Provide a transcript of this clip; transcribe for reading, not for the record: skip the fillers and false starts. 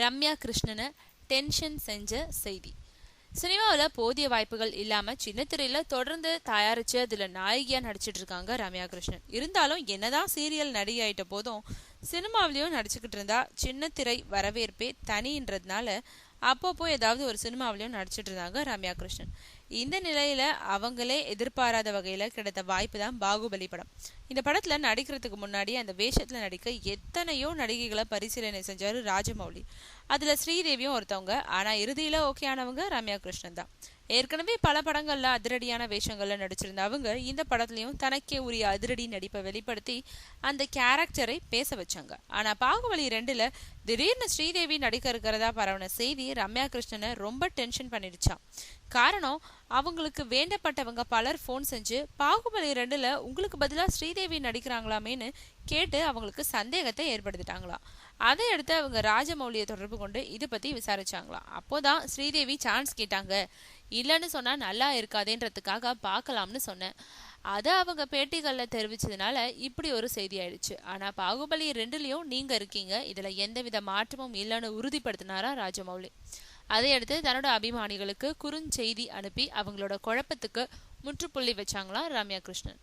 ரம்யா கிருஷ்ணனை டென்ஷன் செஞ்ச செய்தி. சினிமாவில் போதிய வாய்ப்புகள் இல்லாமல் சின்ன திரையில தொடர்ந்து தயாரித்து அதில் நாயகியாக நடிச்சிட்டு இருக்காங்க ரம்யா கிருஷ்ணன். இருந்தாலும் என்னதான் சீரியல் நடிகை ஆயிட்ட போதும் சினிமாவிலையும் நடிச்சுக்கிட்டு இருந்தா சின்ன திரை வரவேற்பே தனின்றதுனால அப்பப்போ ஏதாவது ஒரு சினிமாவிலையும் நடிச்சிட்டு இருந்தாங்க ரம்யா கிருஷ்ணன். இந்த நிலையில அவங்களே எதிர்பாராத வகையில கிடைத்த வாய்ப்பு தான் பாகுபலி படம். இந்த படத்துல நடிக்கிறதுக்கு முன்னாடி அந்த வேஷத்துல நடிக்க எத்தனையோ நடிகைகளை பரிசீலனை செஞ்சாரு ராஜமௌலி. அதுல ஸ்ரீதேவியும் ஒருத்தவங்க. ஆனா இறுதியில ஓகே ஆனவங்க ரம்யா கிருஷ்ணன் தான். ஏற்கனவே பல படங்கள்ல அதிரடியான வேஷங்கள்ல நடிச்சிருந்த அவங்க இந்த படத்துலயும் தனக்கே உரிய அதிரடி நடிப்பை வெளிப்படுத்தி அந்த கேரக்டரை பேச வச்சாங்க. ஆனா பாகுபலி 2ல திடீர்னு ஸ்ரீதேவி நடிக்க இருக்கிறதா பரவன செய்தி ரம்யா கிருஷ்ணனை ரொம்ப டென்ஷன் பண்ணிடுச்சான். காரணம், அவங்களுக்கு வேண்டப்பட்டவங்க பலர் போன் செஞ்சு பாகுபலி 2ல உங்களுக்கு பதிலாக ஸ்ரீதேவி நடிக்கிறாங்களாமேன்னு கேட்டு அவங்களுக்கு சந்தேகத்தை ஏற்படுத்திட்டாங்களாம். அதை அடுத்து அவங்க ராஜமௌலியை தொடர்பு கொண்டு இதை பத்தி விசாரிச்சாங்களாம். அப்போதான் ஸ்ரீதேவி சான்ஸ் கேட்டாங்க. இல்லைன்னு சொன்னா நல்லா இருக்காதேன்றதுக்காக பார்க்கலாம்னு சொன்னேன். அதை அவங்க பேட்டிகளில் தெரிவிச்சதுனால இப்படி ஒரு செய்தி ஆயிடுச்சு. ஆனா பாகுபலி 2லயும் நீங்க இருக்கீங்க, இதுல எந்தவித மாற்றமும் இல்லைன்னு உறுதிப்படுத்தினாரா ராஜமௌலி. அதையடுத்து தன்னோட அபிமானிகளுக்கு குறுஞ்செய்தி அனுப்பி அவங்களோட குழப்பத்துக்கு முற்றுப்புள்ளி வச்சாங்களாம் ரம்யா கிருஷ்ணன்.